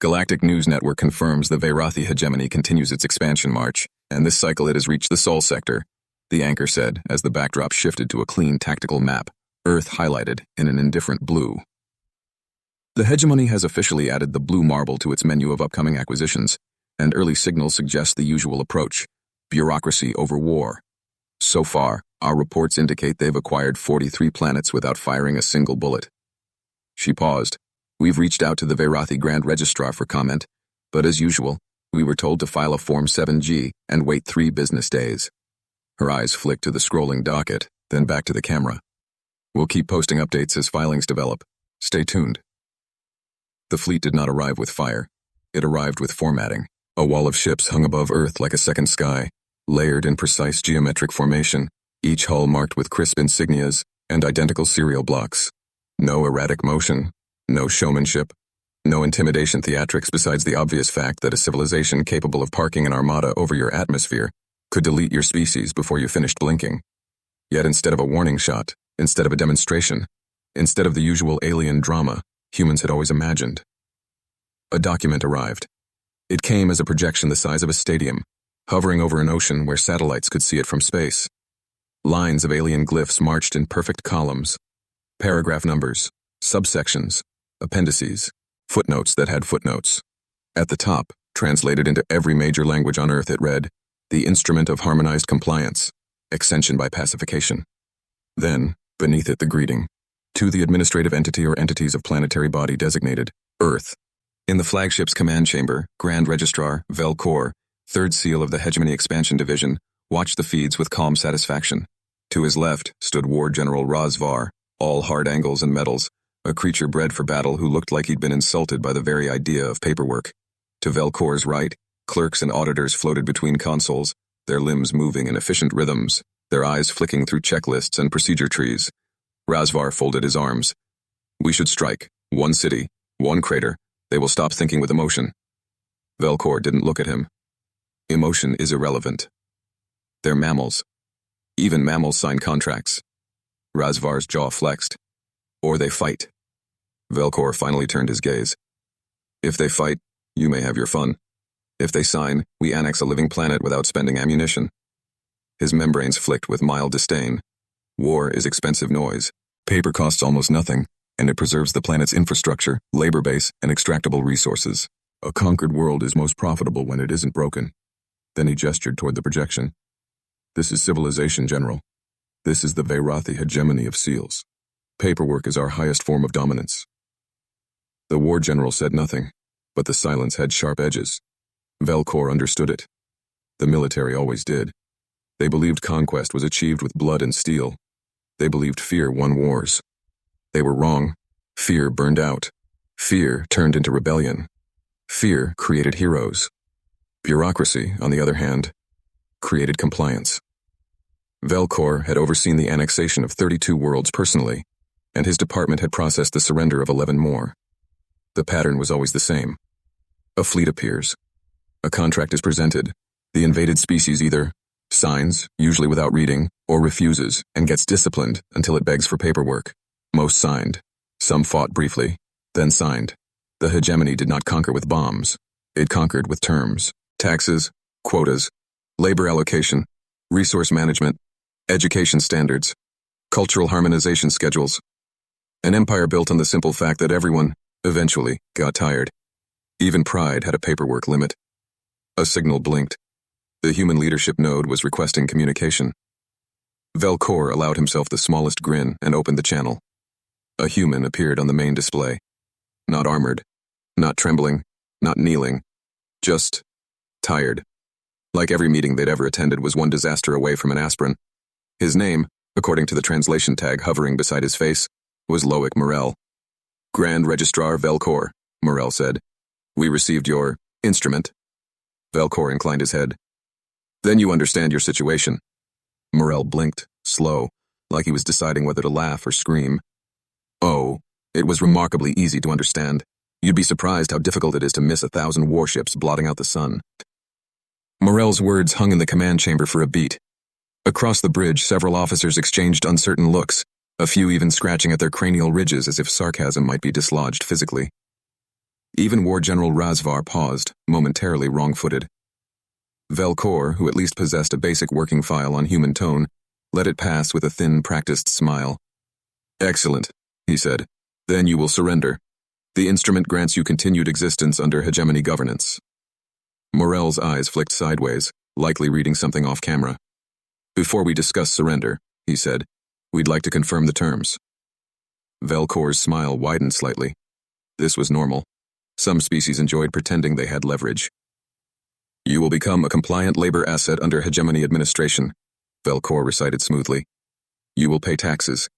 Galactic News Network confirms the Veyrathi Hegemony continues its expansion march, and this cycle it has reached the Sol sector, the anchor said as the backdrop shifted to a clean tactical map, Earth highlighted in an indifferent blue. The Hegemony has officially added the blue marble to its menu of upcoming acquisitions, and early signals suggest the usual approach: bureaucracy over war. So far, our reports indicate they've acquired 43 planets without firing a single bullet. She paused. We've reached out to the Veyrathi Grand Registrar for comment, but as usual, we were told to file a Form 7G and wait 3 business days. Her eyes flicked to the scrolling docket, then back to the camera. We'll keep posting updates as filings develop. Stay tuned. The fleet did not arrive with fire. It arrived with formatting. A wall of ships hung above Earth like a second sky, layered in precise geometric formation, each hull marked with crisp insignias and identical serial blocks. No erratic motion, no showmanship, no intimidation theatrics besides the obvious fact that a civilization capable of parking an armada over your atmosphere could delete your species before you finished blinking. Yet instead of a warning shot, instead of a demonstration, instead of the usual alien drama humans had always imagined, a document arrived. It came as a projection the size of a stadium, hovering over an ocean where satellites could see it from space. Lines of alien glyphs marched in perfect columns. Paragraph numbers, subsections, appendices, footnotes that had footnotes. At the top, translated into every major language on Earth, it read, "The Instrument of Harmonized Compliance, Extension by Pacification." Then, beneath it the greeting, "To the administrative entity or entities of planetary body designated, Earth." In the flagship's command chamber, Grand Registrar, Velcor, third seal of the Hegemony Expansion Division, watched the feeds with calm satisfaction. To his left stood War General Razvar, all hard angles and metals, a creature bred for battle who looked like he'd been insulted by the very idea of paperwork. To Velcor's right, clerks and auditors floated between consoles, their limbs moving in efficient rhythms, their eyes flicking through checklists and procedure trees. Razvar folded his arms. "We should strike. One city, one crater. They will stop thinking with emotion." Velcor didn't look at him. Emotion is irrelevant. They're mammals. Even mammals sign contracts. Razvar's jaw flexed. Or they fight. Velcor finally turned his gaze. "If they fight, you may have your fun. If they sign, we annex a living planet without spending ammunition." His membranes flicked with mild disdain. War is expensive noise. Paper costs almost nothing, and it preserves the planet's infrastructure, labor base, and extractable resources. A conquered world is most profitable when it isn't broken. Then he gestured toward the projection. "This is civilization, General. This is the Veyrathi Hegemony of SEALs. Paperwork is our highest form of dominance." The war general said nothing, but the silence had sharp edges. Velcor understood it. The military always did. They believed conquest was achieved with blood and steel. They believed fear won wars. They were wrong. Fear burned out. Fear turned into rebellion. Fear created heroes. Bureaucracy, on the other hand, created compliance. Velcor had overseen the annexation of 32 worlds personally, and his department had processed the surrender of 11 more. The pattern was always the same. A fleet appears. A contract is presented. The invaded species either signs, usually without reading, or refuses and gets disciplined until it begs for paperwork. Most signed. Some fought briefly, then signed. The hegemony did not conquer with bombs. It conquered with terms, taxes, quotas, labor allocation, resource management, education standards, cultural harmonization schedules. An empire built on the simple fact that everyone, eventually, got tired. Even pride had a paperwork limit. A signal blinked. The human leadership node was requesting communication. Velcor allowed himself the smallest grin and opened the channel. A human appeared on the main display. Not armored, not trembling, not kneeling. Just tired. Like every meeting they'd ever attended was one disaster away from an aspirin. His name, according to the translation tag hovering beside his face, was Loic Morel. "Grand Registrar Velcor," Morel said. "We received your instrument." Velcor inclined his head. "Then you understand your situation." Morel blinked, slow, like he was deciding whether to laugh or scream. "Oh, it was remarkably easy to understand. You'd be surprised how difficult it is to miss 1,000 warships blotting out the sun." Morel's words hung in the command chamber for a beat. Across the bridge, several officers exchanged uncertain looks, a few even scratching at their cranial ridges as if sarcasm might be dislodged physically. Even War General Razvar paused, momentarily wrong-footed. Velcor, who at least possessed a basic working file on human tone, let it pass with a thin, practiced smile. "Excellent," he said. "Then you will surrender. The instrument grants you continued existence under hegemony governance." Morel's eyes flicked sideways, likely reading something off camera. "Before we discuss surrender," he said, "we'd like to confirm the terms." Velcor's smile widened slightly. This was normal. Some species enjoyed pretending they had leverage. "You will become a compliant labor asset under hegemony administration," Velcor recited smoothly. "You will pay taxes.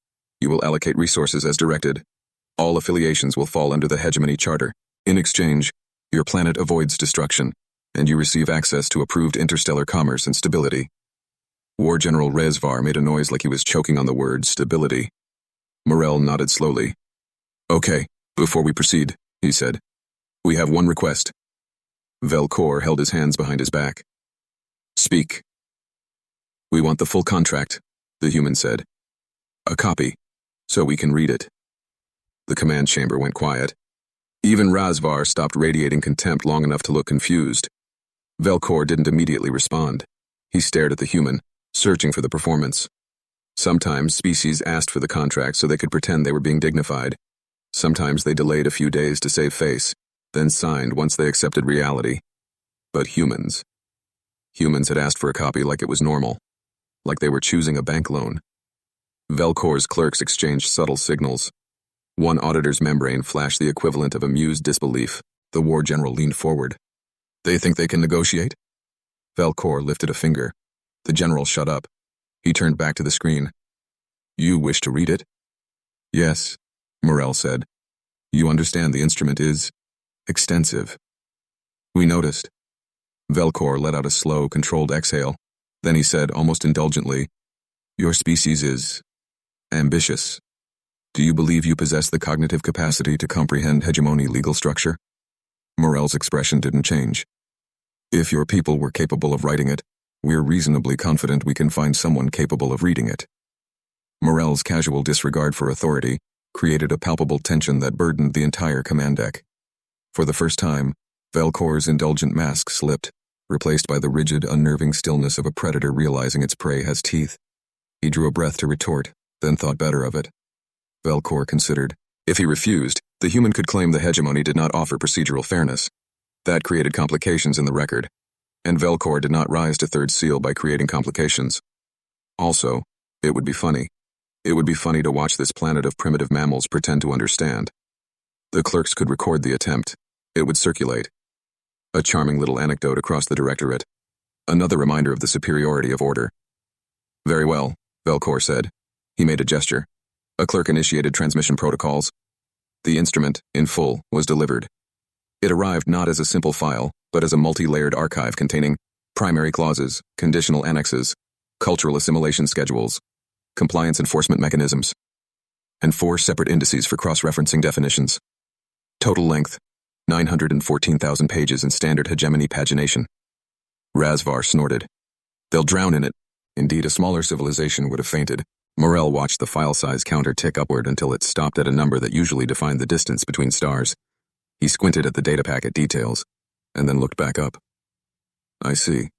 You will allocate resources as directed. All affiliations will fall under the hegemony charter. In exchange, your planet avoids destruction, and you receive access to approved interstellar commerce and stability." War General Razvar made a noise like he was choking on the word stability. Morel nodded slowly. "Okay, before we proceed," he said, "we have one request." Velcor held his hands behind his back. "Speak." "We want the full contract," the human said. "A copy, so we can read it." The command chamber went quiet. Even Razvar stopped radiating contempt long enough to look confused. Velcor didn't immediately respond. He stared at the human, searching for the performance. Sometimes species asked for the contract so they could pretend they were being dignified. Sometimes they delayed a few days to save face, then signed once they accepted reality. But humans had asked for a copy like it was normal, like they were choosing a bank loan. Velcor's clerks exchanged subtle signals. One auditor's membrane flashed the equivalent of amused disbelief. The war general leaned forward. "They think they can negotiate?" Velcor lifted a finger. The general shut up. He turned back to the screen. "You wish to read it?" "Yes," Morel said. "You understand the instrument is extensive." "We noticed." Velcor let out a slow, controlled exhale. Then he said, almost indulgently, "Your species is ambitious. Do you believe you possess the cognitive capacity to comprehend hegemony legal structure?" Morel's expression didn't change. "If your people were capable of writing it, we're reasonably confident we can find someone capable of reading it." Morel's casual disregard for authority created a palpable tension that burdened the entire command deck. For the first time, Velcor's indulgent mask slipped, replaced by the rigid, unnerving stillness of a predator realizing its prey has teeth. He drew a breath to retort, then thought better of it. Velcor considered. If he refused, the human could claim the hegemony did not offer procedural fairness. That created complications in the record, and Velcor did not rise to third seal by creating complications. Also, it would be funny. It would be funny to watch this planet of primitive mammals pretend to understand. The clerks could record the attempt. It would circulate. A charming little anecdote across the directorate. Another reminder of the superiority of order. "Very well," Velcor said. He made a gesture. A clerk initiated transmission protocols. The instrument, in full, was delivered. It arrived not as a simple file, but as a multi-layered archive containing primary clauses, conditional annexes, cultural assimilation schedules, compliance enforcement mechanisms, and 4 separate indices for cross-referencing definitions. Total length, 914,000 pages in standard hegemony pagination. Razvar snorted. "They'll drown in it." Indeed, a smaller civilization would have fainted. Morel watched the file size counter tick upward until it stopped at a number that usually defined the distance between stars. He squinted at the data packet details, and then looked back up. "I see.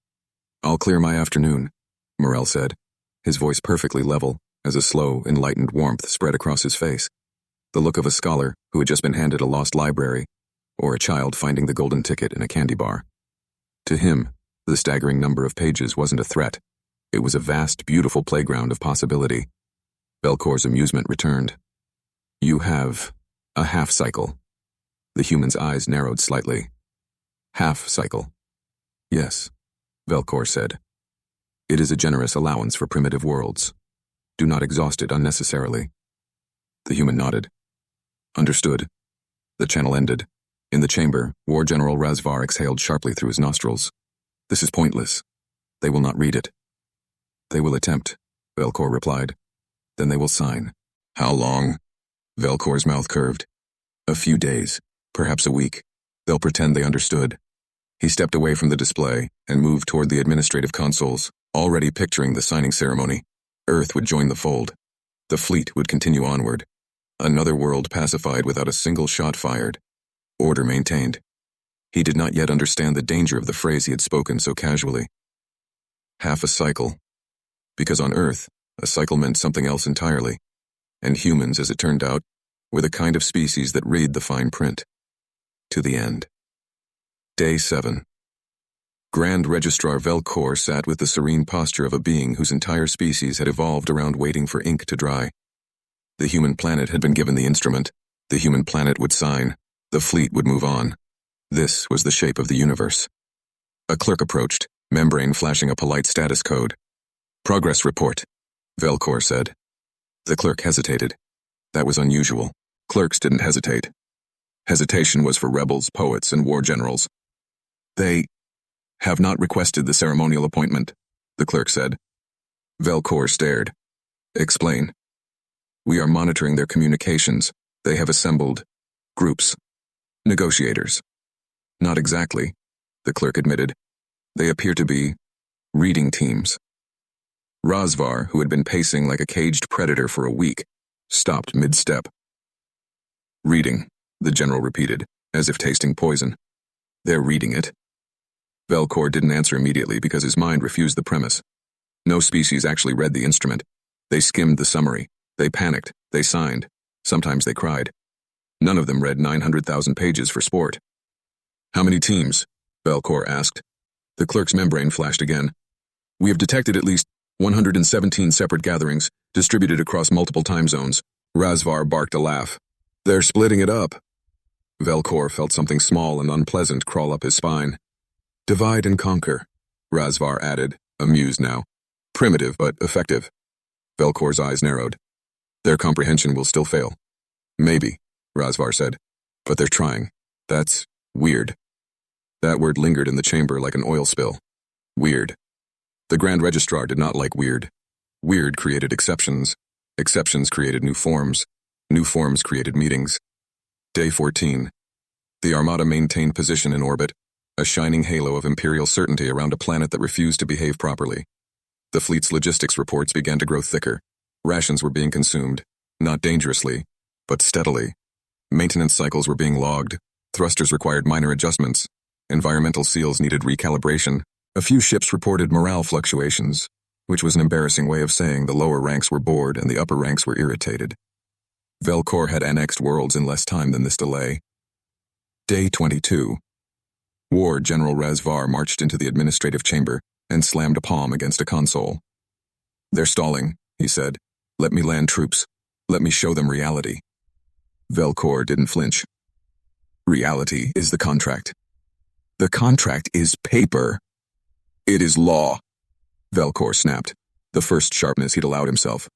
I'll clear my afternoon," Morel said, his voice perfectly level, as a slow, enlightened warmth spread across his face. The look of a scholar who had just been handed a lost library, or a child finding the golden ticket in a candy bar. To him, the staggering number of pages wasn't a threat. It was a vast, beautiful playground of possibility. Velcor's amusement returned. "You have a half-cycle." The human's eyes narrowed slightly. "Half-cycle." "Yes," Velcor said. "It is a generous allowance for primitive worlds. Do not exhaust it unnecessarily." The human nodded. "Understood." The channel ended. In the chamber, War General Razvar exhaled sharply through his nostrils. "This is pointless. They will not read it." "They will attempt," Velcor replied. "Then they will sign." "How long?" Velcor's mouth curved. "A few days, perhaps a week. They'll pretend they understood." He stepped away from the display and moved toward the administrative consoles, already picturing the signing ceremony. Earth would join the fold. The fleet would continue onward. Another world pacified without a single shot fired. Order maintained. He did not yet understand the danger of the phrase he had spoken so casually. Half a cycle. Because on Earth, a cycle meant something else entirely. And humans, as it turned out, were the kind of species that read the fine print. To the end. Day 7. Grand Registrar Velcor sat with the serene posture of a being whose entire species had evolved around waiting for ink to dry. The human planet had been given the instrument. The human planet would sign. The fleet would move on. This was the shape of the universe. A clerk approached, membrane flashing a polite status code. Progress report, Velcor said. The clerk hesitated. That was unusual. Clerks didn't hesitate. Hesitation was for rebels, poets, and war generals. They have not requested the ceremonial appointment, the clerk said. Velcor stared. Explain. We are monitoring their communications. They have assembled groups. Negotiators. Not exactly, the clerk admitted. They appear to be reading teams. Razvar, who had been pacing like a caged predator for a week, stopped mid-step. Reading, the general repeated, as if tasting poison. They're reading it. Velcor didn't answer immediately because his mind refused the premise. No species actually read the instrument. They skimmed the summary. They panicked. They signed. Sometimes they cried. None of them read 900,000 pages for sport. How many teams? Velcor asked. The clerk's membrane flashed again. We have detected at least 117 separate gatherings, distributed across multiple time zones. Razvar barked a laugh. They're splitting it up. Velcor felt something small and unpleasant crawl up his spine. Divide and conquer, Razvar added, amused now. Primitive, but effective. Velcor's eyes narrowed. Their comprehension will still fail. Maybe, Razvar said. But they're trying. That's weird. That word lingered in the chamber like an oil spill. Weird. The Grand Registrar did not like weird. Weird created exceptions. Exceptions created new forms. New forms created meetings. Day 14. The Armada maintained position in orbit, a shining halo of imperial certainty around a planet that refused to behave properly. The fleet's logistics reports began to grow thicker. Rations were being consumed, not dangerously, but steadily. Maintenance cycles were being logged. Thrusters required minor adjustments. Environmental seals needed recalibration. A few ships reported morale fluctuations, which was an embarrassing way of saying the lower ranks were bored and the upper ranks were irritated. Velcor had annexed worlds in less time than this delay. Day 22. War General Razvar marched into the administrative chamber and slammed a palm against a console. They're stalling, he said. Let me land troops. Let me show them reality. Velcor didn't flinch. Reality is the contract. The contract is paper. It is law. Velcor snapped, the first sharpness he'd allowed himself.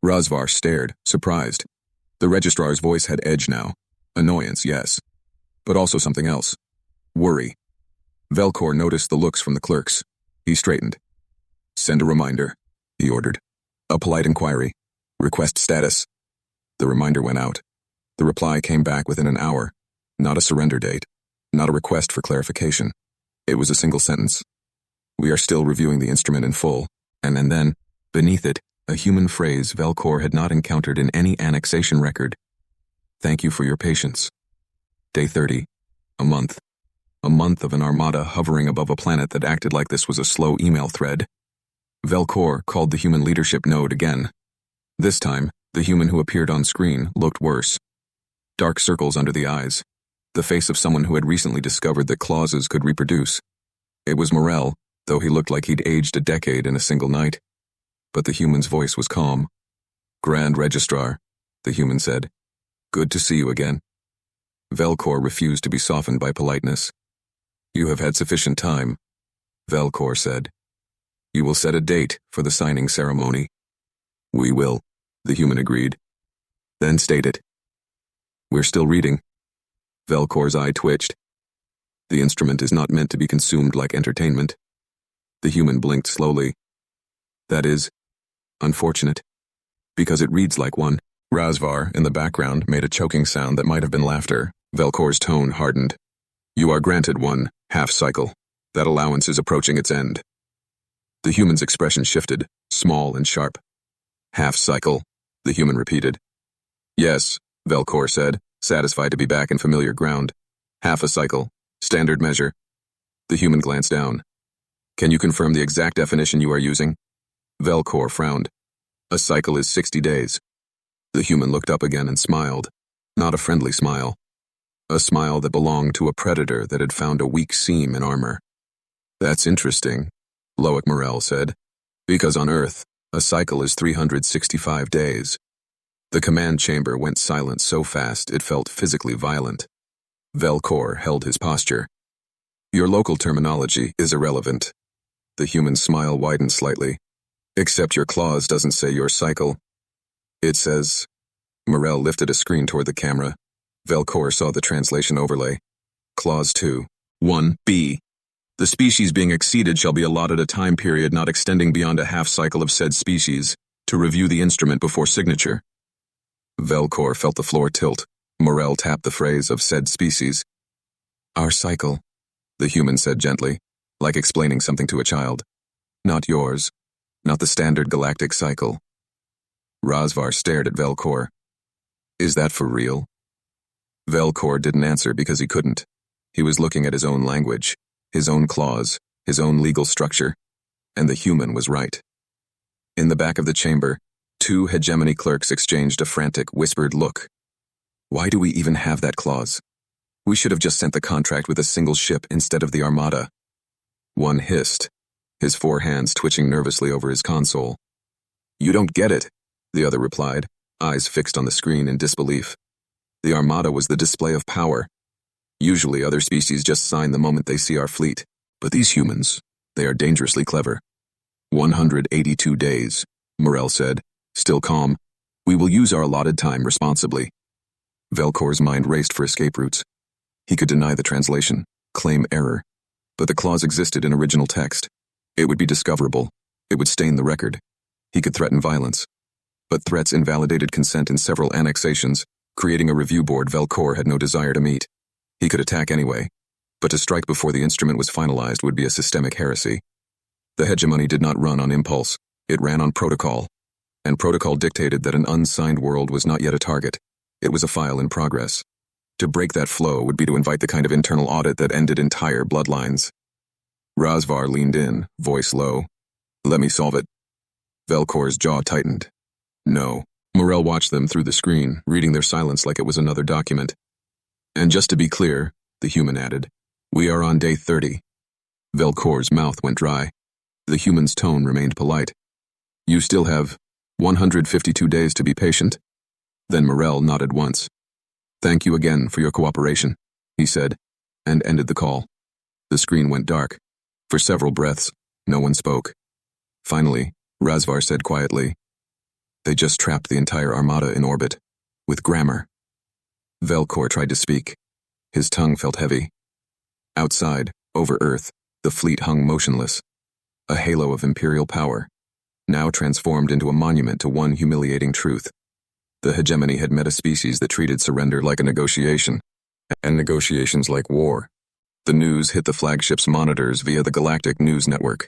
Razvar stared, surprised. The registrar's voice had edge now. Annoyance, yes. But also something else. Worry. Velcor noticed the looks from the clerks. He straightened. Send a reminder, he ordered. A polite inquiry. Request status. The reminder went out. The reply came back within an hour. Not a surrender date. Not a request for clarification. It was a single sentence. We are still reviewing the instrument in full. And then, beneath it, a human phrase Velcor had not encountered in any annexation record. Thank you for your patience. Day 30. A month. A month of an armada hovering above a planet that acted like this was a slow email thread. Velcor called the human leadership node again. This time, the human who appeared on screen looked worse. Dark circles under the eyes. The face of someone who had recently discovered that clauses could reproduce. It was Morel, though he looked like he'd aged a decade in a single night. But the human's voice was calm. Grand Registrar, the human said. Good to see you again. Velcor refused to be softened by politeness. You have had sufficient time, Velcor said. You will set a date for the signing ceremony. We will, the human agreed. Then state it. We're still reading. Velcor's eye twitched. The instrument is not meant to be consumed like entertainment. The human blinked slowly. That is, unfortunate. Because it reads like one. Razvar, in the background, made a choking sound that might have been laughter. Velcor's tone hardened. You are granted one half-cycle. That allowance is approaching its end. The human's expression shifted, small and sharp. Half-cycle, the human repeated. Yes, Velcor said, satisfied to be back in familiar ground. Half a cycle. Standard measure. The human glanced down. Can you confirm the exact definition you are using? Velcor frowned. A cycle is 60 days. The human looked up again and smiled. Not a friendly smile. A smile that belonged to a predator that had found a weak seam in armor. That's interesting, Loic Morel said. Because on Earth, a cycle is 365 days. The command chamber went silent so fast it felt physically violent. Velcor held his posture. Your local terminology is irrelevant. The human's smile widened slightly. Except your clause doesn't say your cycle. It says... Morel lifted a screen toward the camera. Velcor saw the translation overlay. Clause 2. 1b. The species being exceeded shall be allotted a time period not extending beyond a half cycle of said species to review the instrument before signature. Velcor felt the floor tilt. Morel tapped the phrase of said species. Our cycle, the human said gently, like explaining something to a child. Not yours. Not the standard galactic cycle. Razvar stared at Velcor. Is that for real? Velcor didn't answer because he couldn't. He was looking at his own language, his own clause, his own legal structure, and the human was right. In the back of the chamber, 2 hegemony clerks exchanged a frantic, whispered look. Why do we even have that clause? We should have just sent the contract with a single ship instead of the armada. One hissed, his 4 hands twitching nervously over his console. You don't get it, the other replied, eyes fixed on the screen in disbelief. The armada was the display of power. Usually other species just sign the moment they see our fleet, but these humans, they are dangerously clever. 182 days, Morel said, still calm. We will use our allotted time responsibly. Velcor's mind raced for escape routes. He could deny the translation, claim error, but the clause existed in original text. It would be discoverable. It would stain the record. He could threaten violence. But threats invalidated consent in several annexations, creating a review board Velcor had no desire to meet. He could attack anyway, but to strike before the instrument was finalized would be a systemic heresy. The hegemony did not run on impulse. It ran on protocol. And protocol dictated that an unsigned world was not yet a target. It was a file in progress. To break that flow would be to invite the kind of internal audit that ended entire bloodlines. Razvar leaned in, voice low. Let me solve it. Velcor's jaw tightened. No. Morel watched them through the screen, reading their silence like it was another document. And just to be clear, the human added, we are on day 30. Velcor's mouth went dry. The human's tone remained polite. You still have 152 days to be patient? Then Morel nodded once. Thank you again for your cooperation, he said, and ended the call. The screen went dark. For several breaths, no one spoke. Finally, Razvar said quietly, they just trapped the entire armada in orbit, with grammar. Velcor tried to speak. His tongue felt heavy. Outside, over Earth, the fleet hung motionless. A halo of imperial power, now transformed into a monument to one humiliating truth. The hegemony had met a species that treated surrender like a negotiation, and negotiations like war. The news hit the flagship's monitors via the Galactic News Network.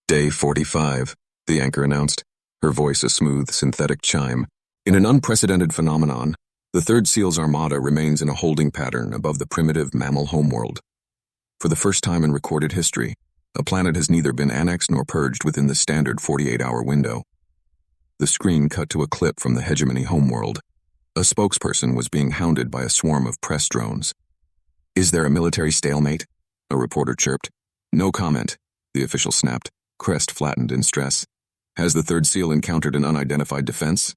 Day 45, the anchor announced, her voice a smooth, synthetic chime. In an unprecedented phenomenon, the Third Seal's armada remains in a holding pattern above the primitive mammal homeworld. For the first time in recorded history, a planet has neither been annexed nor purged within the standard 48-hour window. The screen cut to a clip from the hegemony homeworld. A spokesperson was being hounded by a swarm of press drones. Is there a military stalemate? A reporter chirped. No comment, the official snapped, crest flattened in stress. Has the Third Seal encountered an unidentified defense?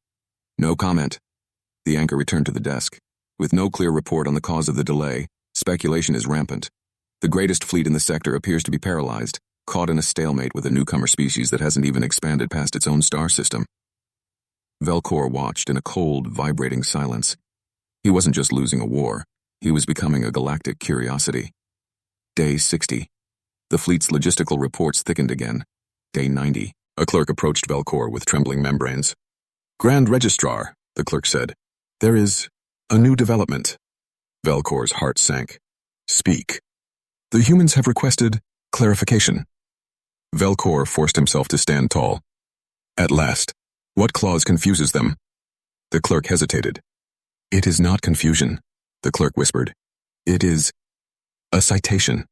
No comment. The anchor returned to the desk. With no clear report on the cause of the delay, speculation is rampant. The greatest fleet in the sector appears to be paralyzed, caught in a stalemate with a newcomer species that hasn't even expanded past its own star system. Velcor watched in a cold, vibrating silence. He wasn't just losing a war, he was becoming a galactic curiosity. Day 60. The fleet's logistical reports thickened again. Day 90. A clerk approached Velcor with trembling membranes. Grand Registrar, the clerk said. There is a new development. Velcor's heart sank. Speak. The humans have requested clarification. Velcor forced himself to stand tall. At last. What clause confuses them? The clerk hesitated. It is not confusion, the clerk whispered. It is A citation.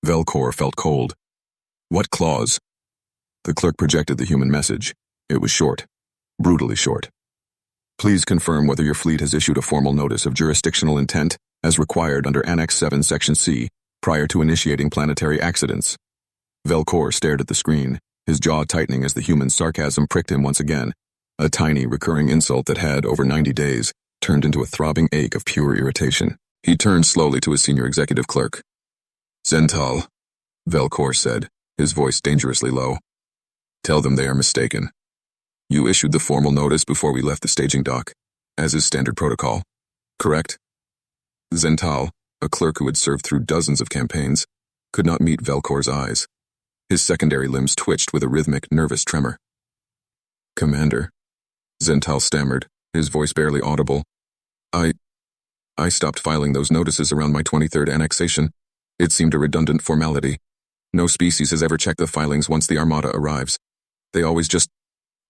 Velcor felt cold. What clause? The clerk projected the human message. It was short. Brutally short. Please confirm whether your fleet has issued a formal notice of jurisdictional intent as required under Annex 7, Section C, prior to initiating planetary accidents. Velcor stared at the screen, his jaw tightening as the human sarcasm pricked him once again, a tiny, recurring insult that had, over 90 days, turned into a throbbing ache of pure irritation. He turned slowly to his senior executive clerk. Zental, Velcor said, his voice dangerously low. Tell them they are mistaken. You issued the formal notice before we left the staging dock, as is standard protocol, correct? Zental, a clerk who had served through dozens of campaigns, could not meet Velcor's eyes. His secondary limbs twitched with a rhythmic, nervous tremor. Commander, Zental stammered, his voice barely audible. I stopped filing those notices around my 23rd annexation. It seemed a redundant formality. No species has ever checked the filings once the Armada arrives. They always just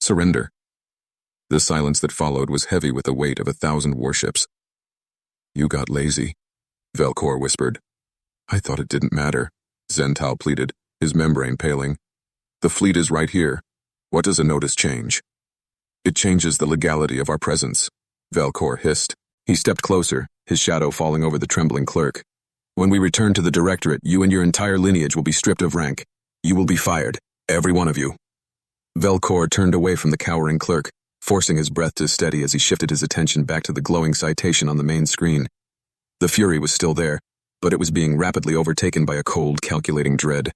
surrender. The silence that followed was heavy with the weight of 1,000 warships. You got lazy, Velcor whispered. I thought it didn't matter, Zental pleaded, his membrane paling. The fleet is right here. What does a notice change? It changes the legality of our presence, Velcor hissed. He stepped closer, his shadow falling over the trembling clerk. When we return to the Directorate, you and your entire lineage will be stripped of rank. You will be fired, every one of you. Velcor turned away from the cowering clerk, forcing his breath to steady as he shifted his attention back to the glowing citation on the main screen. The fury was still there, but it was being rapidly overtaken by a cold, calculating dread.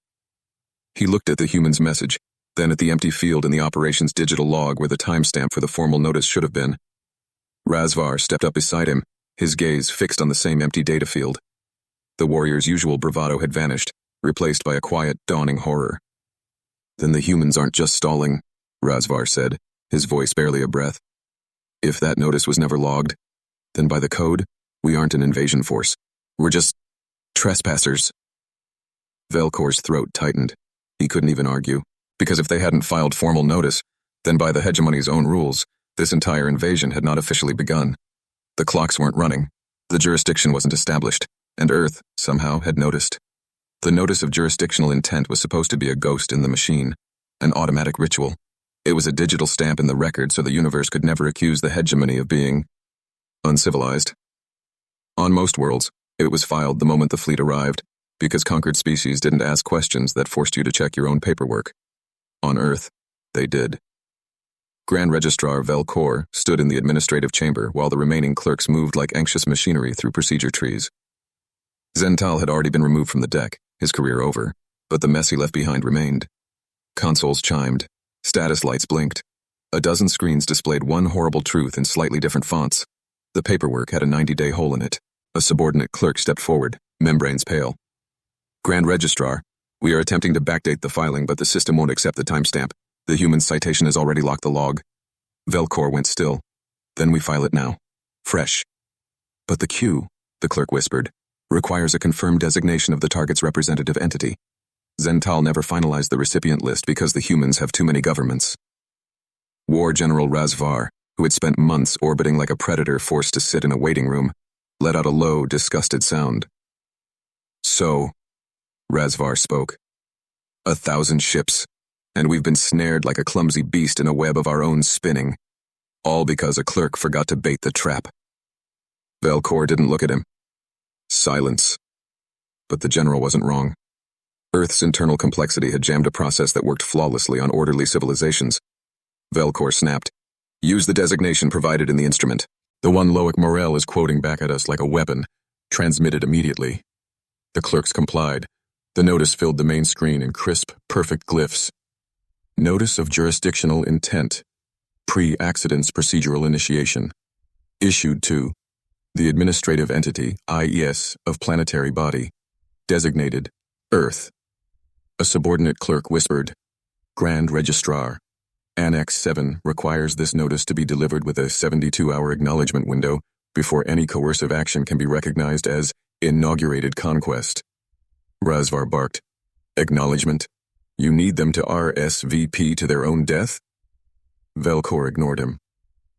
He looked at the human's message, then at the empty field in the operation's digital log where the timestamp for the formal notice should have been. Razvar stepped up beside him, his gaze fixed on the same empty data field. The warrior's usual bravado had vanished, replaced by a quiet, dawning horror. Then the humans aren't just stalling, Razvar said, his voice barely a breath. If that notice was never logged, then by the code, we aren't an invasion force. We're just trespassers. Velcor's throat tightened. He couldn't even argue, because if they hadn't filed formal notice, then by the Hegemony's own rules, this entire invasion had not officially begun. The clocks weren't running, the jurisdiction wasn't established, and Earth, somehow, had noticed. The notice of jurisdictional intent was supposed to be a ghost in the machine, an automatic ritual. It was a digital stamp in the record so the universe could never accuse the hegemony of being uncivilized. On most worlds, it was filed the moment the fleet arrived, because conquered species didn't ask questions that forced you to check your own paperwork. On Earth, they did. Grand Registrar Velcor stood in the administrative chamber while the remaining clerks moved like anxious machinery through procedure trees. Zental had already been removed from the deck, his career over, but the mess he left behind remained. Consoles chimed, status lights blinked. A dozen screens displayed one horrible truth in slightly different fonts. The paperwork had a 90-day hole in it. A subordinate clerk stepped forward, membranes pale. Grand Registrar, we are attempting to backdate the filing, but the system won't accept the timestamp. The human citation has already locked the log. Velcor went still. Then we file it now. Fresh. But the queue, the clerk whispered, requires a confirmed designation of the target's representative entity. Zental never finalized the recipient list because the humans have too many governments. War General Razvar, who had spent months orbiting like a predator forced to sit in a waiting room, let out a low, disgusted sound. So, Razvar spoke, 1,000 ships, and we've been snared like a clumsy beast in a web of our own spinning, all because a clerk forgot to bait the trap. Velcor didn't look at him. Silence. But the general wasn't wrong. Earth's internal complexity had jammed a process that worked flawlessly on orderly civilizations. Velcor snapped. Use the designation provided in the instrument. The one Loic Morel is quoting back at us like a weapon. Transmitted immediately. The clerks complied. The notice filled the main screen in crisp, perfect glyphs. Notice of jurisdictional intent. Pre-accidents procedural initiation. Issued to the administrative entity, IES, of planetary body. Designated Earth. A subordinate clerk whispered, Grand Registrar. Annex 7 requires this notice to be delivered with a 72-hour acknowledgement window before any coercive action can be recognized as inaugurated conquest. Razvar barked. Acknowledgement? You need them to RSVP to their own death? Velcor ignored him.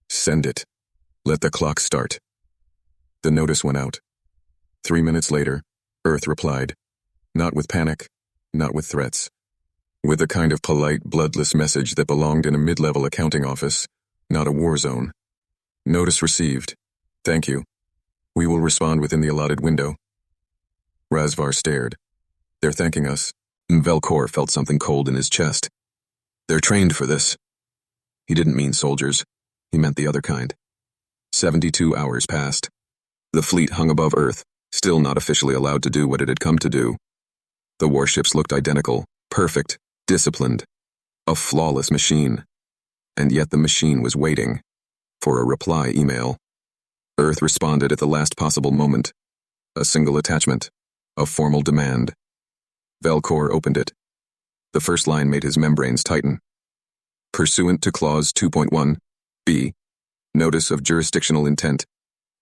Send it. Let the clock start. The notice went out. 3 minutes later, Earth replied. Not with panic, not with threats. With a kind of polite, bloodless message that belonged in a mid-level accounting office, not a war zone. Notice received. Thank you. We will respond within the allotted window. Razvar stared. They're thanking us. Velkor felt something cold in his chest. They're trained for this. He didn't mean soldiers. He meant the other kind. 72 hours passed. The fleet hung above Earth, still not officially allowed to do what it had come to do. The warships looked identical, perfect, disciplined. A flawless machine. And yet the machine was waiting for a reply email. Earth responded at the last possible moment. A single attachment. A formal demand. Velkor opened it. The first line made his membranes tighten. Pursuant to Clause 2.1, B, Notice of Jurisdictional Intent,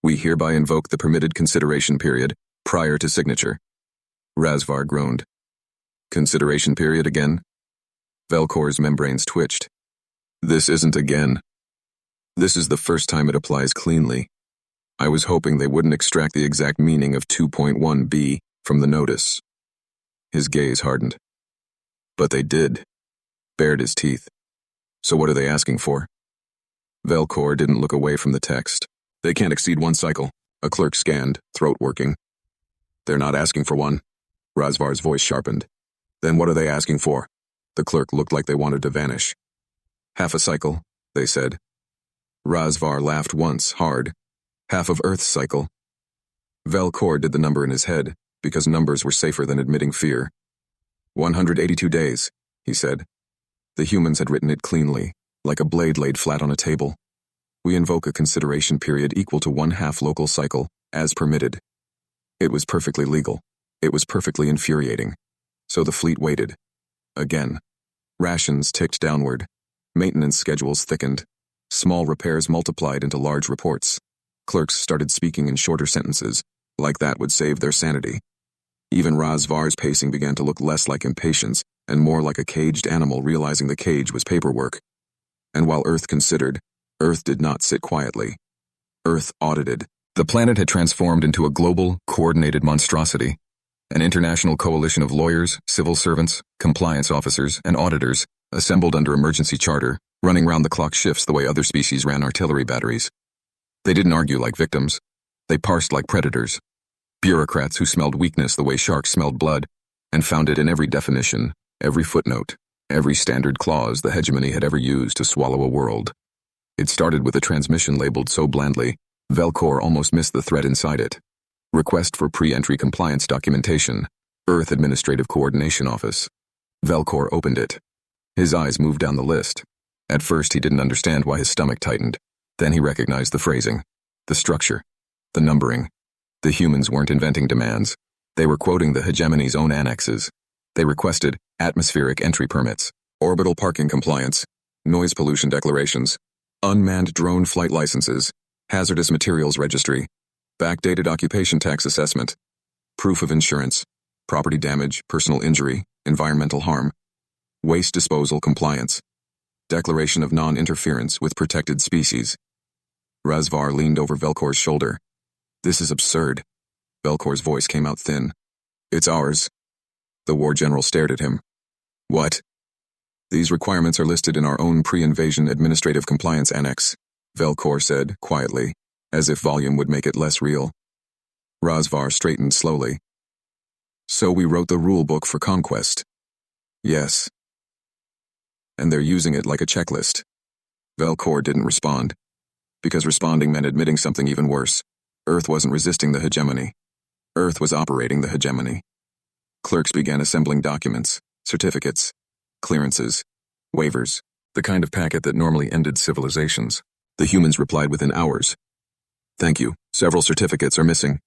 we hereby invoke the permitted consideration period prior to signature. Razvar groaned. Consideration period again? Velkor's membranes twitched. This isn't again. This is the first time it applies cleanly. I was hoping they wouldn't extract the exact meaning of 2.1b from the notice. His gaze hardened. But they did. Bared his teeth. So what are they asking for? Velkor didn't look away from the text. They can't exceed one cycle. A clerk scanned, throat working. They're not asking for one. Razvar's voice sharpened. Then what are they asking for? The clerk looked like they wanted to vanish. Half a cycle, they said. Razvar laughed once, hard. Half of Earth's cycle. Velkor did the number in his head, because numbers were safer than admitting fear. 182 days, he said. The humans had written it cleanly, like a blade laid flat on a table. We invoke a consideration period equal to 1/2 local cycle, as permitted. It was perfectly legal. It was perfectly infuriating. So the fleet waited. Again. Rations ticked downward. Maintenance schedules thickened. Small repairs multiplied into large reports. Clerks started speaking in shorter sentences, like that would save their sanity. Even Razvar's pacing began to look less like impatience and more like a caged animal realizing the cage was paperwork. And while Earth considered, Earth did not sit quietly. Earth audited. The planet had transformed into a global, coordinated monstrosity. An international coalition of lawyers, civil servants, compliance officers, and auditors, assembled under emergency charter, running round-the-clock shifts the way other species ran artillery batteries. They didn't argue like victims. They parsed like predators. Bureaucrats who smelled weakness the way sharks smelled blood, and found it in every definition, every footnote, every standard clause the hegemony had ever used to swallow a world. It started with a transmission labeled so blandly, Velkor almost missed the thread inside it. Request for pre-entry compliance documentation, Earth Administrative Coordination Office. Velkor opened it. His eyes moved down the list. At first he didn't understand why his stomach tightened. Then he recognized the phrasing, the structure, the numbering. The humans weren't inventing demands. They were quoting the hegemony's own annexes. They requested atmospheric entry permits, orbital parking compliance, noise pollution declarations, unmanned drone flight licenses, hazardous materials registry, backdated occupation tax assessment, proof of insurance, property damage, personal injury, environmental harm, waste disposal compliance, declaration of non-interference with protected species. Razvar leaned over Velkor's shoulder. This is absurd. Velkor's voice came out thin. It's ours. The war general stared at him. What? These requirements are listed in our own pre-invasion administrative compliance annex, Velkor said, quietly, as if volume would make it less real. Razvar straightened slowly. So we wrote the rule book for conquest. Yes. And they're using it like a checklist. Velkor didn't respond. Because responding meant admitting something even worse. Earth wasn't resisting the hegemony. Earth was operating the hegemony. Clerks began assembling documents, certificates, clearances, waivers, the kind of packet that normally ended civilizations. The humans replied within hours. Thank you. Several certificates are missing.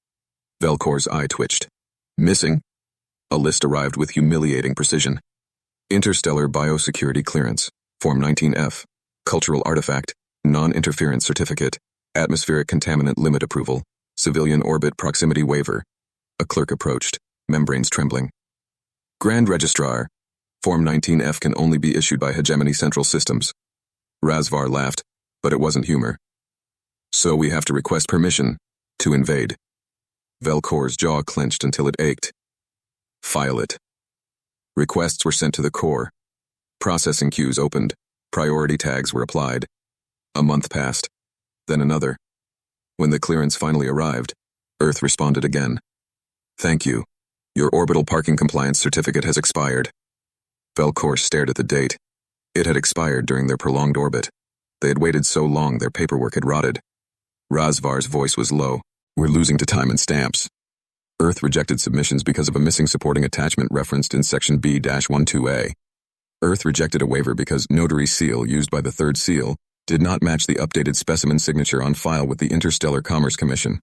Velkor's eye twitched. Missing? A list arrived with humiliating precision. Interstellar Biosecurity Clearance, Form 19F, Cultural Artifact, Non-Interference Certificate, Atmospheric Contaminant Limit Approval, Civilian Orbit Proximity Waiver. A clerk approached, membranes trembling. Grand Registrar, Form 19F can only be issued by Hegemony Central Systems. Razvar laughed, but it wasn't humor. So we have to request permission to invade. Velkor's jaw clenched until it ached. File it. Requests were sent to the core. Processing queues opened. Priority tags were applied. A month passed. Then another. When the clearance finally arrived, Earth responded again. Thank you. Your orbital parking compliance certificate has expired. Velkor stared at the date. It had expired during their prolonged orbit. They had waited so long their paperwork had rotted. Razvar's voice was low. We're losing to time and stamps. Earth rejected submissions because of a missing supporting attachment referenced in Section B-12A. Earth rejected a waiver because notary seal used by the third seal did not match the updated specimen signature on file with the Interstellar Commerce Commission.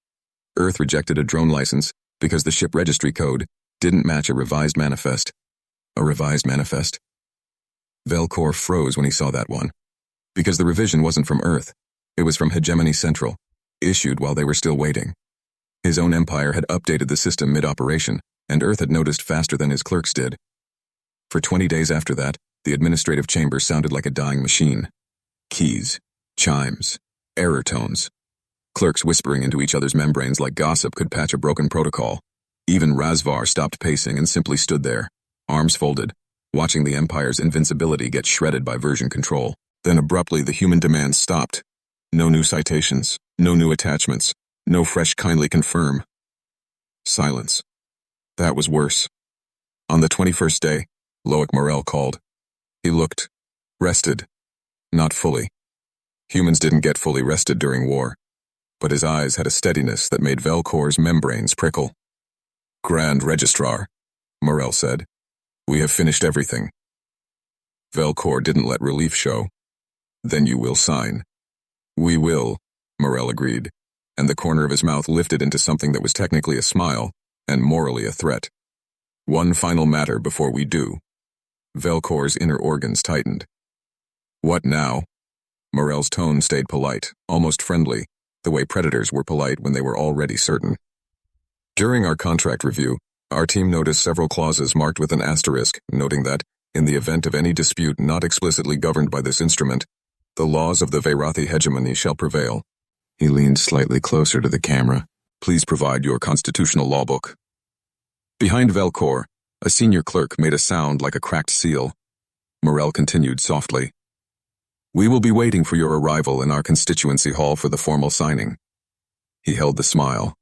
Earth rejected a drone license because the ship registry code didn't match a revised manifest. A revised manifest? Velkor froze when he saw that one. Because the revision wasn't from Earth. It was from Hegemony Central, issued while they were still waiting. His own empire had updated the system mid-operation, and Earth had noticed faster than his clerks did. For 20 days after that, the administrative chamber sounded like a dying machine. Keys, chimes, error tones. Clerks whispering into each other's membranes like gossip could patch a broken protocol. Even Razvar stopped pacing and simply stood there, arms folded, watching the Empire's invincibility get shredded by version control. Then abruptly the human demands stopped. No new citations, no new attachments, no fresh kindly confirm. Silence. That was worse. On the 21st day, Loic Morel called. He looked rested. Not fully. Humans didn't get fully rested during war, but his eyes had a steadiness that made Velkor's membranes prickle. Grand Registrar, Morel said. We have finished everything. Velkor didn't let relief show. Then you will sign. We will, Morel agreed, and the corner of his mouth lifted into something that was technically a smile and morally a threat. One final matter before we do. Velkor's inner organs tightened. What now? Morel's tone stayed polite, almost friendly, the way predators were polite when they were already certain. During our contract review, our team noticed several clauses marked with an asterisk, noting that, in the event of any dispute not explicitly governed by this instrument, the laws of the Veyrathi Hegemony shall prevail. He leaned slightly closer to the camera. Please provide your constitutional law book. Behind Velkor, a senior clerk made a sound like a cracked seal. Morel continued softly. We will be waiting for your arrival in our constituency hall for the formal signing. He held the smile,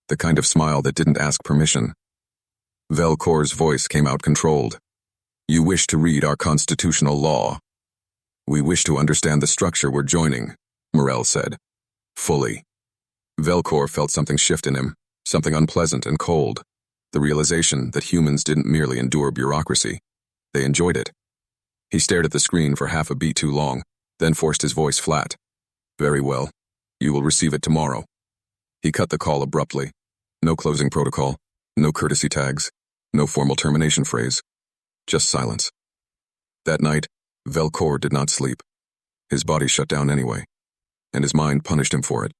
the kind of smile that didn't ask permission. Velkor's voice came out controlled. You wish to read our constitutional law. We wish to understand the structure we're joining, Morel said. Fully. Velkor felt something shift in him, something unpleasant and cold. The realization that humans didn't merely endure bureaucracy. They enjoyed it. He stared at the screen for half a beat too long, then forced his voice flat. Very well. You will receive it tomorrow. He cut the call abruptly. No closing protocol, no courtesy tags, no formal termination phrase. Just silence. That night, Velkor did not sleep. His body shut down anyway, and his mind punished him for it.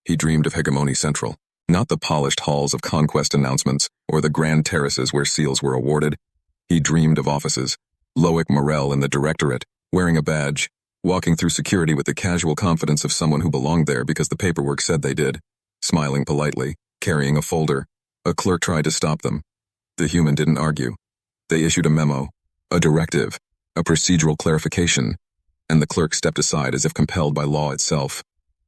He dreamed of Hegemony Central, not the polished halls of conquest announcements or the grand terraces where seals were awarded. He dreamed of offices, Loic Morel in the directorate, wearing a badge, walking through security with the casual confidence of someone who belonged there because the paperwork said they did, smiling politely, carrying a folder. A clerk tried to stop them. The human didn't argue. They issued a memo, a directive, a procedural clarification, and the clerk stepped aside as if compelled by law itself.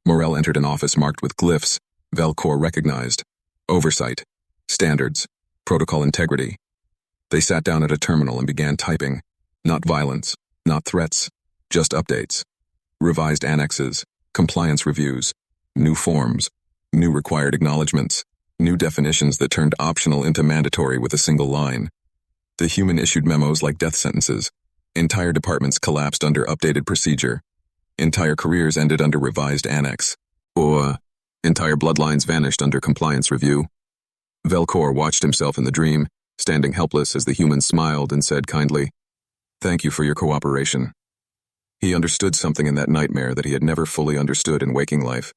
Morel entered an office marked with glyphs Velkor recognized. Oversight, standards, protocol integrity. They sat down at a terminal and began typing. Not violence, not threats, just updates. Revised annexes, compliance reviews, new forms, new required acknowledgements, new definitions that turned optional into mandatory with a single line. The human issued memos like death sentences. Entire departments collapsed under updated procedure. Entire careers ended under revised annex. Or entire bloodlines vanished under compliance review. Velkor watched himself in the dream, standing helpless as the human smiled and said kindly, Thank you for your cooperation. He understood something in that nightmare that he had never fully understood in waking life.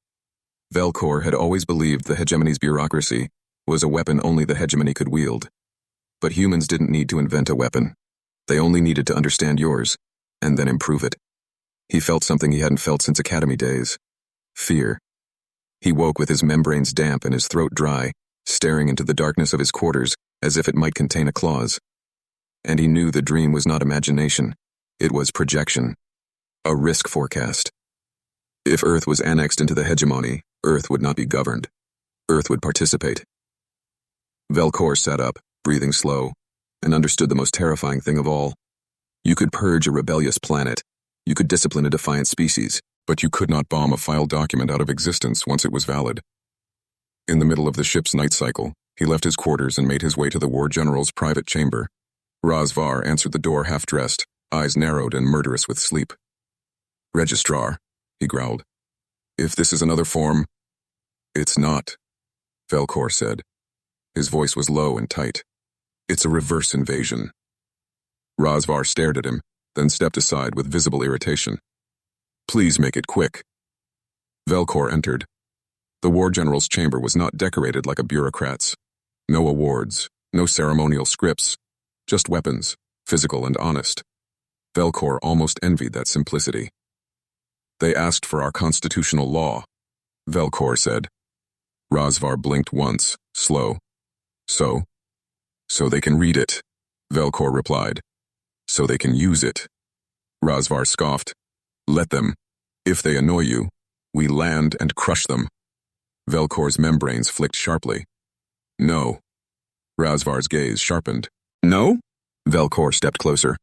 Velkor had always believed the Hegemony's bureaucracy was a weapon only the Hegemony could wield. But humans didn't need to invent a weapon. They only needed to understand yours, and then improve it. He felt something he hadn't felt since academy days. Fear. He woke with his membranes damp and his throat dry, staring into the darkness of his quarters as if it might contain a claws. And he knew the dream was not imagination. It was projection. A risk forecast. If Earth was annexed into the hegemony, Earth would not be governed. Earth would participate. Velcor sat up, breathing slow, and understood the most terrifying thing of all. You could purge a rebellious planet. You could discipline a defiant species, but you could not bomb a file document out of existence once it was valid. In the middle of the ship's night cycle, he left his quarters and made his way to the War General's private chamber. Razvar answered the door half-dressed, eyes narrowed and murderous with sleep. "Registrar," he growled. "If this is another form—" "It's not," Velcor said. His voice was low and tight. "It's a reverse invasion." Razvar stared at him, then stepped aside with visible irritation. "Please make it quick." Velcor entered. The War General's chamber was not decorated like a bureaucrat's. No awards, no ceremonial scripts, just weapons, physical and honest. Velcor almost envied that simplicity. "They asked for our constitutional law," Velcor said. Razvar blinked once, slow. So they can read it," Velcor replied. "So they can use it." Razvar scoffed. "Let them. If they annoy you, we land and crush them." Velcor's membranes flicked sharply. "No." Razvar's gaze sharpened. "No?" Velcor stepped closer.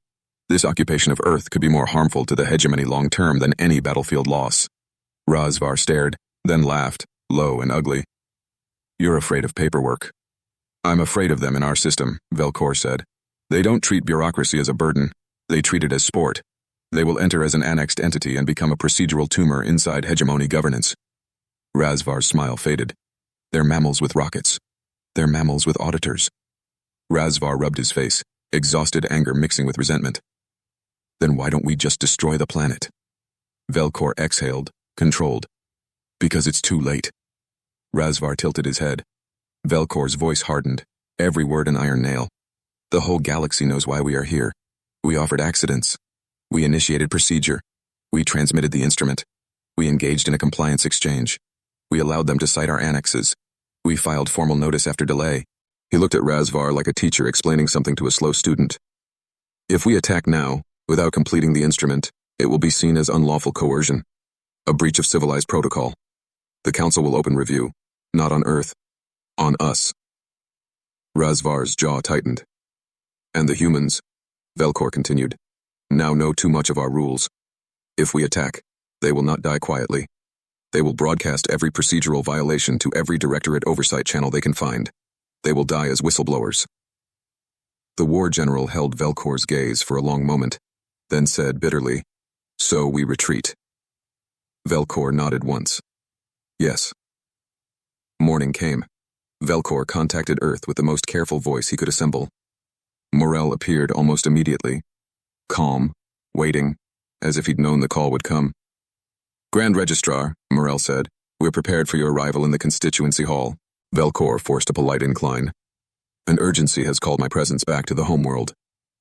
This occupation of Earth could be more harmful to the hegemony long-term than any battlefield loss. Razvar stared, then laughed, low and ugly. "You're afraid of paperwork." "I'm afraid of them in our system," Velcor said. "They don't treat bureaucracy as a burden. They treat it as sport. They will enter as an annexed entity and become a procedural tumor inside hegemony governance." Razvar's smile faded. "They're mammals with rockets. They're mammals with auditors." Razvar rubbed his face, exhausted anger mixing with resentment. "Then why don't we just destroy the planet?" Velcor exhaled, controlled. "Because it's too late." Razvar tilted his head. Velcor's voice hardened, every word an iron nail. "The whole galaxy knows why we are here. We offered accidents. We initiated procedure. We transmitted the instrument. We engaged in a compliance exchange. We allowed them to cite our annexes. We filed formal notice after delay." He looked at Razvar like a teacher explaining something to a slow student. "If we attack now, without completing the instrument, it will be seen as unlawful coercion. A breach of civilized protocol. The Council will open review. Not on Earth. On us." Razvar's jaw tightened. "And the humans," Velcor continued, "now know too much of our rules. If we attack, they will not die quietly. They will broadcast every procedural violation to every Directorate oversight channel they can find. They will die as whistleblowers." The War General held Velcor's gaze for a long moment, then said bitterly, "So we retreat." Velcor nodded once. "Yes." Morning came. Velcor contacted Earth with the most careful voice he could assemble. Morel appeared almost immediately, calm, waiting, as if he'd known the call would come. "Grand Registrar," Morel said, "we're prepared for your arrival in the constituency hall." Velcor forced a polite incline. "An urgency has called my presence back to the homeworld.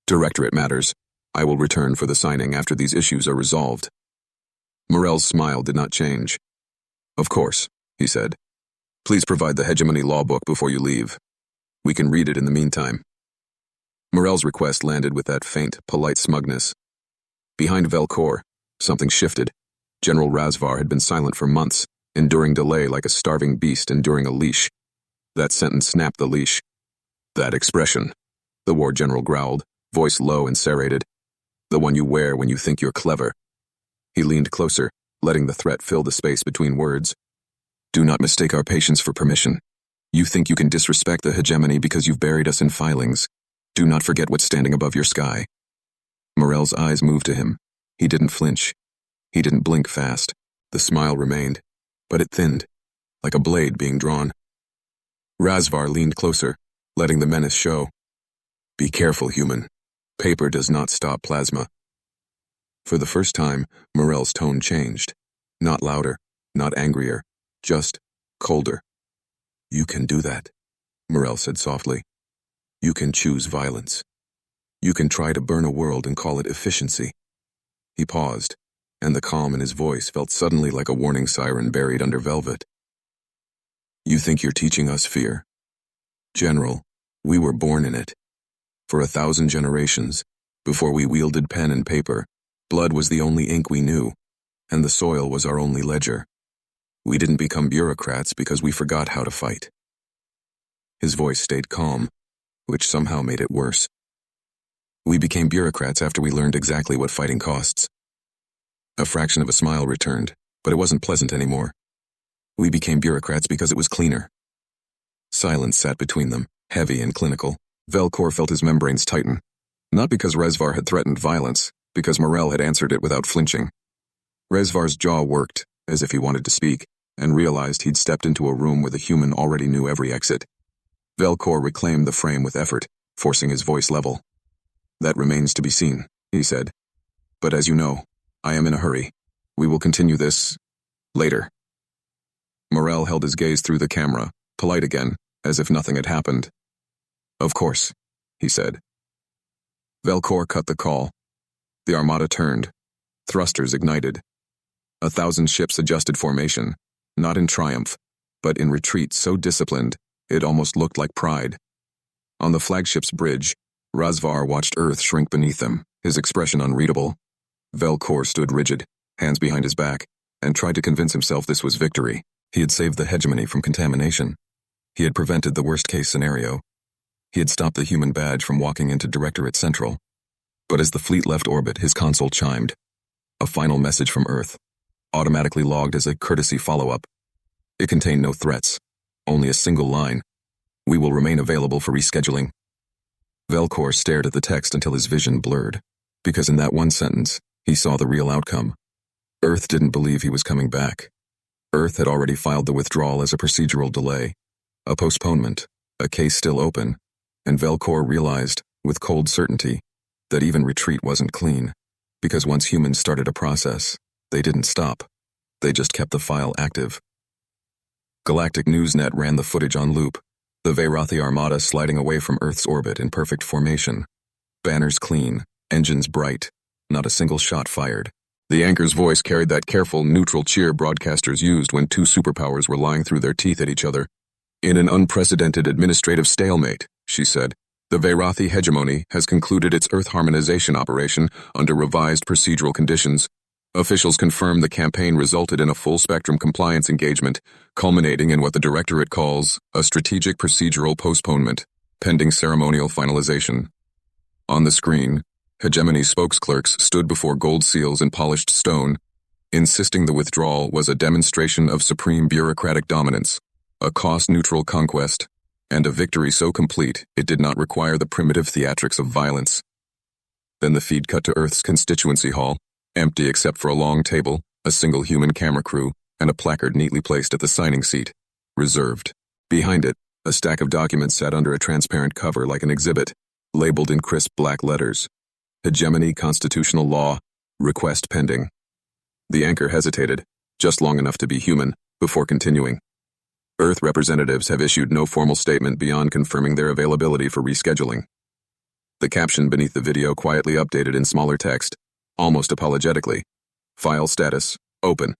Directorate matters. I will return for the signing after these issues are resolved." Morel's smile did not change. "Of course," he said. "Please provide the hegemony law book before you leave. We can read it in the meantime." Morel's request landed with that faint, polite smugness. Behind Velcor, something shifted. General Razvar had been silent for months, enduring delay like a starving beast enduring a leash. That sentence snapped the leash. "That expression," the War General growled, voice low and serrated. "The one you wear when you think you're clever." He leaned closer, letting the threat fill the space between words. "Do not mistake our patience for permission. You think you can disrespect the hegemony because you've buried us in filings. Do not forget what's standing above your sky." Morel's eyes moved to him. He didn't flinch. He didn't blink fast. The smile remained, but it thinned, like a blade being drawn. Razvar leaned closer, letting the menace show. "Be careful, human. Paper does not stop plasma." For the first time, Morel's tone changed. Not louder, not angrier, just colder. "You can do that," Morel said softly. "You can choose violence. You can try to burn a world and call it efficiency." He paused, and the calm in his voice felt suddenly like a warning siren buried under velvet. "You think you're teaching us fear? General, we were born in it. For 1,000 generations, before we wielded pen and paper, blood was the only ink we knew, and the soil was our only ledger. We didn't become bureaucrats because we forgot how to fight. His voice stayed calm, which somehow made it worse. We became bureaucrats after we learned exactly what fighting costs. A fraction of a smile returned, but it wasn't pleasant anymore. We became bureaucrats because it was cleaner. Silence sat between them, heavy and clinical. Velcor felt his membranes tighten. Not because Rezvar had threatened violence, because Morel had answered it without flinching. Rezvar's jaw worked, as if he wanted to speak, and realized he'd stepped into a room where the human already knew every exit. Velcor reclaimed the frame with effort, forcing his voice level. That remains to be seen, he said. But as you know, I am in a hurry. We will continue this later. Morel held his gaze through the camera, polite again, as if nothing had happened. Of course, he said. Velcor cut the call. The armada turned. Thrusters ignited. 1,000 ships adjusted formation, not in triumph, but in retreat so disciplined, it almost looked like pride. On the flagship's bridge, Rezvar watched Earth shrink beneath them, his expression unreadable. Velcor stood rigid, hands behind his back, and tried to convince himself this was victory. He had saved the hegemony from contamination. He had prevented the worst-case scenario. He had stopped the human badge from walking into Directorate Central. But as the fleet left orbit, his console chimed. A final message from Earth, automatically logged as a courtesy follow-up. It contained no threats, only a single line. We will remain available for rescheduling. Velcor stared at the text until his vision blurred, because in that one sentence, he saw the real outcome. Earth didn't believe he was coming back. Earth had already filed the withdrawal as a procedural delay, a postponement, a case still open, and Velcor realized, with cold certainty, that even retreat wasn't clean, because once humans started a process, they didn't stop. They just kept the file active. Galactic Newsnet ran the footage on loop, the Veyrathi Armada sliding away from Earth's orbit in perfect formation. Banners clean, engines bright, not a single shot fired. The anchor's voice carried that careful, neutral cheer broadcasters used when two superpowers were lying through their teeth at each other. In an unprecedented administrative stalemate, she said, the Veyrathi Hegemony has concluded its Earth harmonization operation under revised procedural conditions. Officials confirmed the campaign resulted in a full-spectrum compliance engagement, culminating in what the Directorate calls a strategic procedural postponement, pending ceremonial finalization. On the screen, Hegemony spokesclerks stood before gold seals and polished stone, insisting the withdrawal was a demonstration of supreme bureaucratic dominance, a cost-neutral conquest, and a victory so complete it did not require the primitive theatrics of violence. Then the feed cut to Earth's constituency hall, empty except for a long table, a single human camera crew, and a placard neatly placed at the signing seat. Reserved. Behind it, a stack of documents sat under a transparent cover like an exhibit, labeled in crisp black letters. Hegemony Constitutional Law, Request Pending. The anchor hesitated, just long enough to be human, before continuing. Earth representatives have issued no formal statement beyond confirming their availability for rescheduling. The caption beneath the video quietly updated in smaller text, almost apologetically. File status, open.